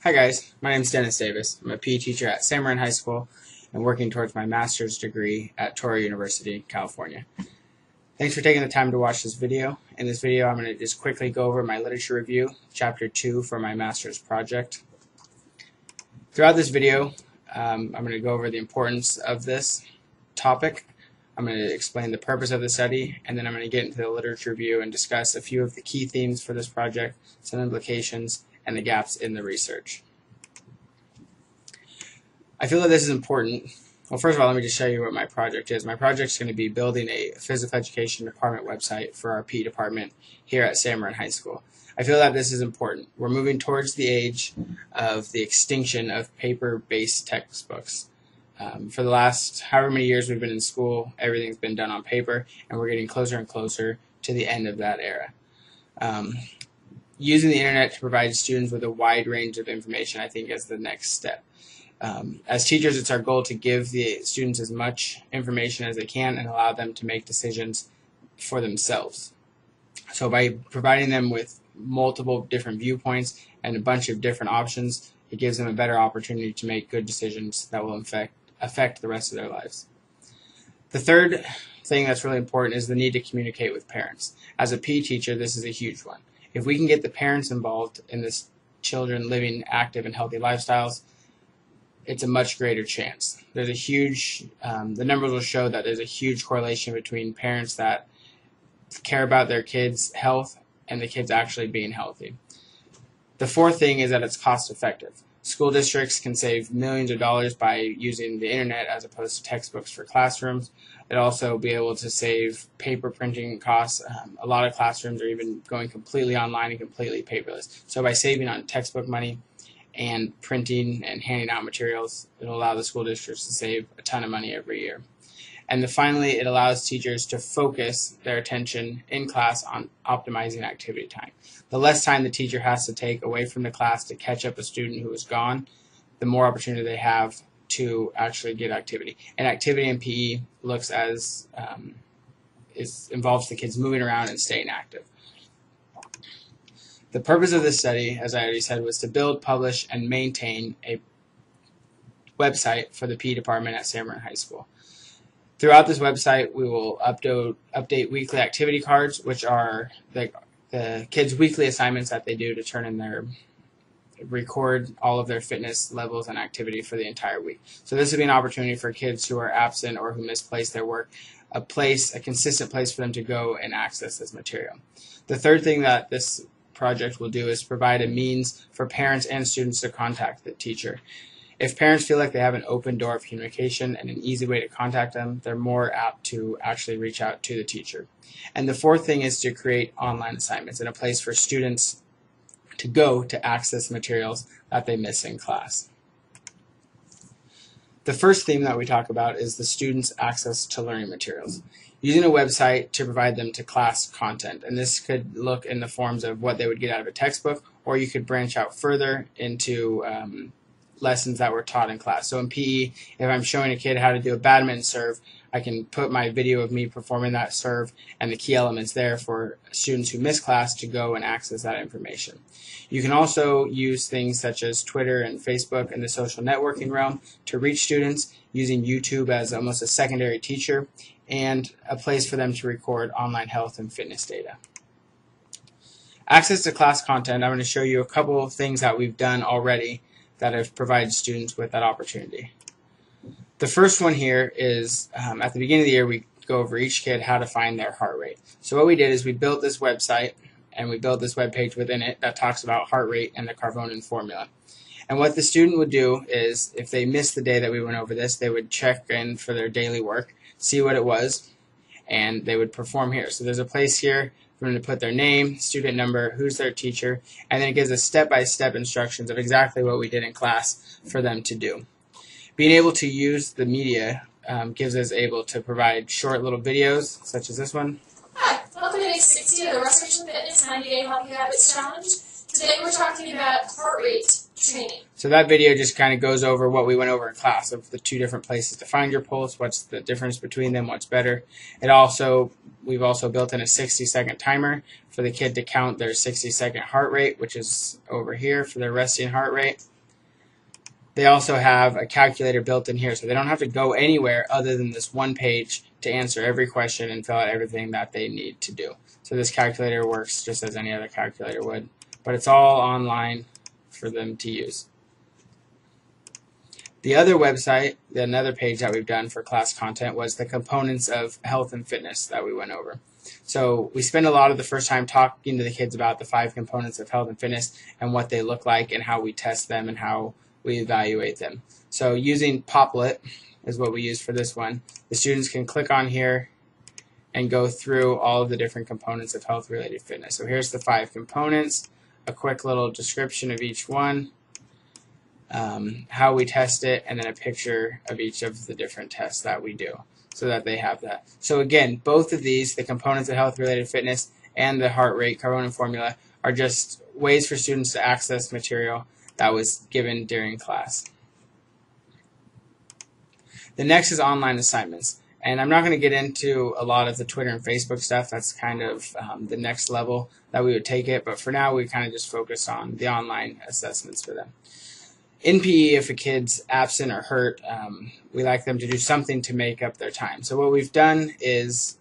Hi guys, my name is Dennis Davis. I'm a PE teacher at San Marin High School and working towards my master's degree at Touro University, California. Thanks for taking the time to watch this video. In this video, I'm going to just quickly go over my literature review, chapter 2 for my master's project. Throughout this video, I'm going to go over the importance of this topic. I'm going to explain the purpose of the study, and then I'm going to get into the literature review and discuss a few of the key themes for this project, some implications, and the gaps in the research. I feel that this is important. Well, first of all, let me just show you what my project is. My project is going to be building a physical education department website for our PE department here at San Marin High School. I feel that this is important. We're moving towards the age of the extinction of paper-based textbooks. For the last however many years we've been in school, everything's been done on paper, and we're getting closer and closer to the end of that era. Using the internet to provide students with a wide range of information, I think, is the next step. As teachers, it's our goal to give the students as much information as they can and allow them to make decisions for themselves. So by providing them with multiple different viewpoints and a bunch of different options, it gives them a better opportunity to make good decisions that will affect the rest of their lives. The third thing that's really important is the need to communicate with parents. As a PE teacher, this is a huge one. If we can get the parents involved in this children living active and healthy lifestyles, it's a much greater chance. There's a huge, the numbers will show that there's a huge correlation between parents that care about their kids' health and the kids actually being healthy. The fourth thing is that it's cost effective. School districts can save millions of dollars by using the internet as opposed to textbooks for classrooms. They'd also be able to save paper printing costs. A lot of classrooms are even going completely online and completely paperless. So by saving on textbook money and printing and handing out materials, it'll allow the school districts to save a ton of money every year. And finally, it allows teachers to focus their attention in class on optimizing activity time. The less time the teacher has to take away from the class to catch up a student who is gone, the more opportunity they have to actually get activity. And activity in PE looks as involves the kids moving around and staying active. The purpose of this study, as I already said, was to build, publish, and maintain a website for the PE department at San Marin High School. Throughout this website, we will update weekly activity cards, which are the kids' weekly assignments that they do to turn in record all of their fitness levels and activity for the entire week. So this would be an opportunity for kids who are absent or who misplace their work, a consistent place for them to go and access this material. The third thing that this project will do is provide a means for parents and students to contact the teacher. If parents feel like they have an open door of communication and an easy way to contact them, they're more apt to actually reach out to the teacher. And the fourth thing is to create online assignments and a place for students to go to access materials that they miss in class. The first theme that we talk about is the students' access to learning materials. Using a website to provide them to class content, and this could look in the forms of what they would get out of a textbook, or you could branch out further into lessons that were taught in class. So in PE, if I'm showing a kid how to do a badminton serve, I can put my video of me performing that serve and the key elements there for students who miss class to go and access that information. You can also use things such as Twitter and Facebook and the social networking realm to reach students, using YouTube as almost a secondary teacher and a place for them to record online health and fitness data. Access to class content, I'm going to show you a couple of things that we've done already that have provided students with that opportunity. The first one here is at the beginning of the year, we go over each kid how to find their heart rate. So what we did is we built this website and we built this web page within it that talks about heart rate and the Carbonin formula. And what the student would do is, if they missed the day that we went over this, they would check in for their daily work, see what it was, and they would perform here. So there's a place here for them to put their name, student number, who's their teacher, and then it gives us step-by-step instructions of exactly what we did in class for them to do. Being able to use the media gives us able to provide short little videos, such as this one. Hi, welcome to day 60 of the Restoration Fitness 90-Day Healthy Habits Challenge. Today we're talking about heart rate training. So that video just kind of goes over what we went over in class of the two different places to find your pulse, what's the difference between them, what's better. We've also built in a 60-second timer for the kid to count their 60-second heart rate, which is over here for their resting heart rate. They also have a calculator built in here, so they don't have to go anywhere other than this one page to answer every question and fill out everything that they need to do. So this calculator works just as any other calculator would, but it's all online for them to use. The other website, another page that we've done for class content, was the components of health and fitness that we went over. So we spend a lot of the first time talking to the kids about the 5 components of health and fitness and what they look like and how we test them and how we evaluate them. So using Poplet is what we use for this one. The students can click on here and go through all of the different components of health-related fitness. So here's the 5 components, a quick little description of each one, how we test it, and then a picture of each of the different tests that we do so that they have that. So again, both of these, the components of health-related fitness and the heart rate Carbone formula, are just ways for students to access material that was given during class. The next is online assignments. And I'm not going to get into a lot of the Twitter and Facebook stuff. That's kind of the next level that we would take it. But for now, we kind of just focus on the online assessments for them. In PE, if a kid's absent or hurt, we like them to do something to make up their time. So what we've done is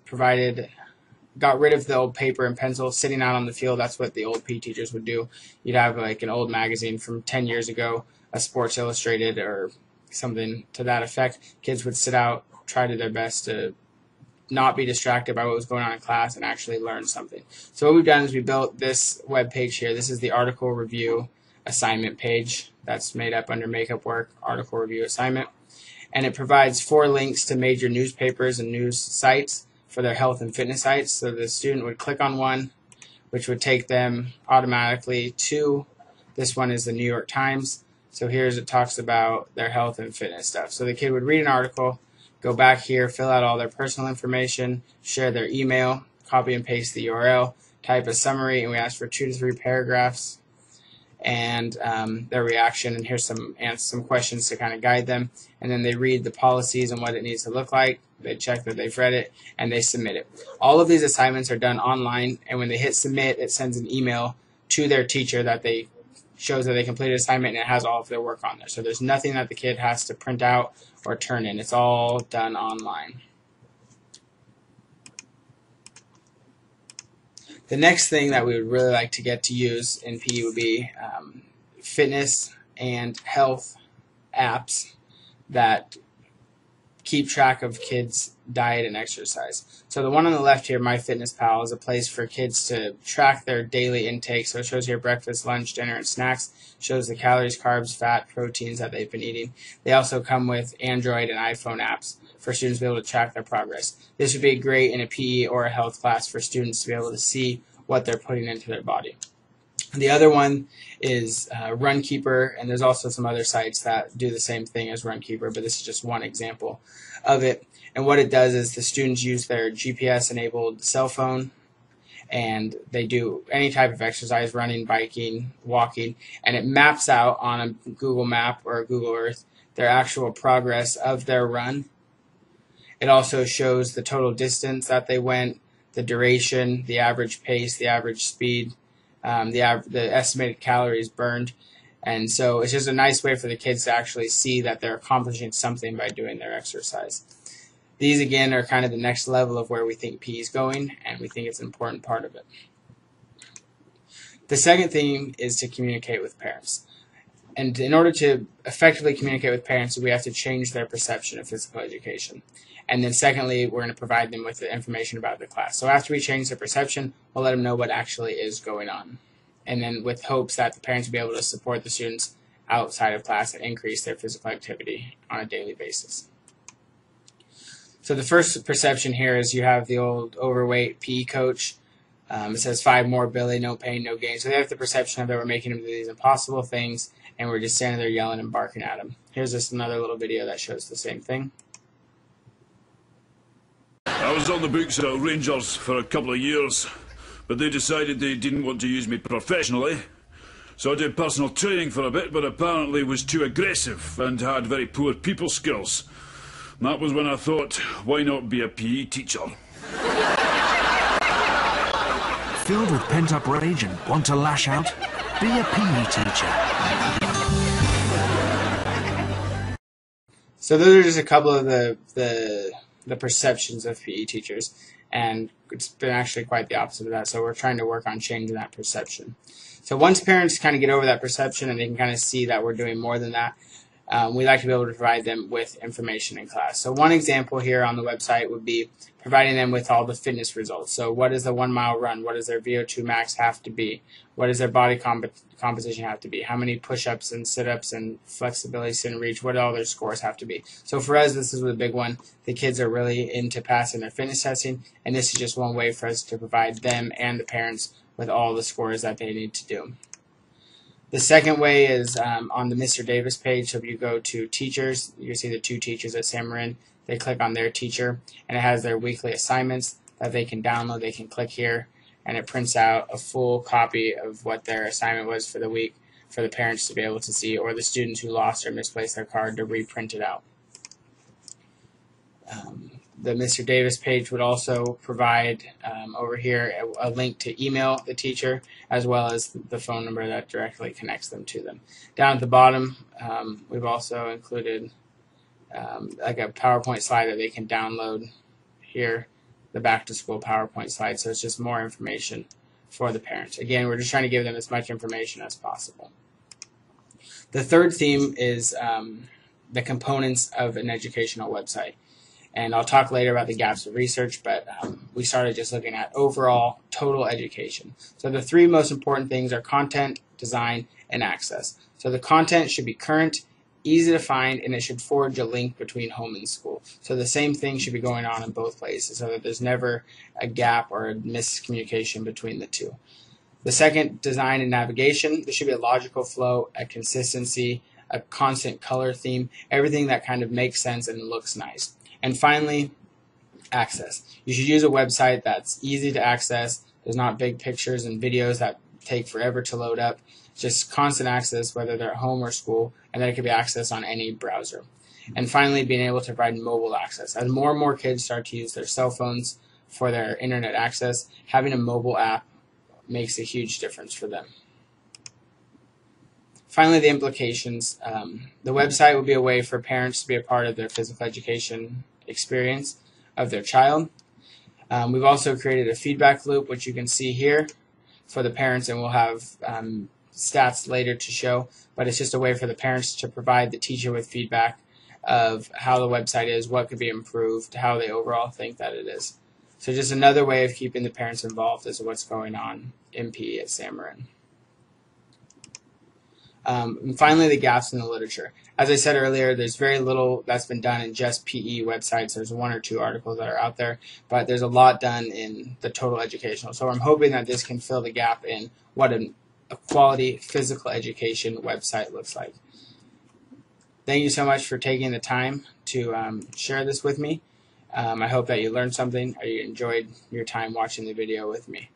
got rid of the old paper and pencil sitting out on the field. That's what the old PE teachers would do. You'd have like an old magazine from 10 years ago, a Sports Illustrated or something to that effect. Kids would sit out, try to their best to not be distracted by what was going on in class and actually learn something. So what we've done is we built this web page here. This is the article review assignment page that's made up under makeup work, article review assignment. And it provides 4 links to major newspapers and news sites for their health and fitness sites. So the student would click on one, which would take them automatically to, this one is the New York Times. So here's it talks about their health and fitness stuff. So the kid would read an article, go back here, fill out all their personal information, share their email, copy and paste the URL, type a summary, and we ask for 2 to 3 paragraphs and their reaction. And here's some questions to kind of guide them. And then they read the policies and what it needs to look like. They check that they've read it, and they submit it. All of these assignments are done online, and when they hit submit, it sends an email to their teacher that shows that they completed an assignment, and it has all of their work on there. So there's nothing that the kid has to print out or turn in. It's all done online. The next thing that we would really like to get to use in PE would be fitness and health apps that keep track of kids' diet and exercise. So the one on the left here, MyFitnessPal, is a place for kids to track their daily intake. So it shows here breakfast, lunch, dinner, and snacks. Shows the calories, carbs, fat, proteins that they've been eating. They also come with Android and iPhone apps for students to be able to track their progress. This would be great in a PE or a health class for students to be able to see what they're putting into their body. The other one is Runkeeper, and there's also some other sites that do the same thing as Runkeeper, but this is just one example of it. And what it does is the students use their GPS-enabled cell phone, and they do any type of exercise, running, biking, walking, and it maps out on a Google Map or a Google Earth their actual progress of their run. It also shows the total distance that they went, the duration, the average pace, the average speed, the estimated calories burned. And so it's just a nice way for the kids to actually see that they're accomplishing something by doing their exercise. These, again, are kind of the next level of where we think PE is going, and we think it's an important part of it. The second thing is to communicate with parents. And in order to effectively communicate with parents, we have to change their perception of physical education. And then secondly, we're going to provide them with the information about the class. So after we change their perception, we'll let them know what actually is going on. And then with hopes that the parents will be able to support the students outside of class and increase their physical activity on a daily basis. So the first perception here is you have the old overweight PE coach. It says 5 more, Billy, no pain, no gain. So they have the perception that we're making them do these impossible things, and we're just standing there yelling and barking at them. Here's just another little video that shows the same thing. I was on the books at Rangers for a couple of years, but they decided they didn't want to use me professionally. So I did personal training for a bit, but apparently was too aggressive and had very poor people skills. And that was when I thought, why not be a PE teacher? Filled with pent-up rage and want to lash out? Be a PE teacher. So those are just a couple of the perceptions of PE teachers, and it's been actually quite the opposite of that. So we're trying to work on changing that perception. So once parents kind of get over that perception and they can kind of see that we're doing more than that, we like to be able to provide them with information in class. So one example here on the website would be providing them with all the fitness results. So what is the 1 mile run? What does their VO2 max have to be? What does their body composition have to be? How many push-ups and sit-ups and flexibility, sit and reach? What do all their scores have to be? So for us, this is the big one. The kids are really into passing their fitness testing, and this is just one way for us to provide them and the parents with all the scores that they need to do. The second way is on the Mr. Davis page. So if you go to teachers, you can see the 2 teachers at San Marin. They click on their teacher, and it has their weekly assignments that they can download. They can click here, and it prints out a full copy of what their assignment was for the week for the parents to be able to see, or the students who lost or misplaced their card to reprint it out. The Mr. Davis page would also provide over here a link to email the teacher, as well as the phone number that directly connects them to them. Down at the bottom, we've also included like a PowerPoint slide that they can download here, the back to school PowerPoint slide. So it's just more information for the parents. Again, we're just trying to give them as much information as possible. The third theme is the components of an educational website. And I'll talk later about the gaps of research, but we started just looking at overall total education. So the 3 most important things are content, design, and access. So the content should be current, easy to find, and it should forge a link between home and school. So the same thing should be going on in both places so that there's never a gap or a miscommunication between the 2. The second, design and navigation. There should be a logical flow, a consistency, a constant color theme, everything that kind of makes sense and looks nice. And finally, access. You should use a website that's easy to access. There's not big pictures and videos that take forever to load up. Just constant access, whether they're at home or school, and then it can be accessed on any browser. And finally, being able to provide mobile access. As more and more kids start to use their cell phones for their internet access, having a mobile app makes a huge difference for them. Finally, the implications. The website will be a way for parents to be a part of their physical education experience of their child. We've also created a feedback loop, which you can see here for the parents, and we'll have stats later to show, but it's just a way for the parents to provide the teacher with feedback of how the website is, what could be improved, how they overall think that it is. So just another way of keeping the parents involved as to what's going on in PE at San Marin. And finally, the gaps in the literature. As I said earlier, there's very little that's been done in just PE websites. There's 1 or 2 articles that are out there, but there's a lot done in the total educational. So I'm hoping that this can fill the gap in what a quality physical education website looks like. Thank you so much for taking the time to share this with me. I hope that you learned something or you enjoyed your time watching the video with me.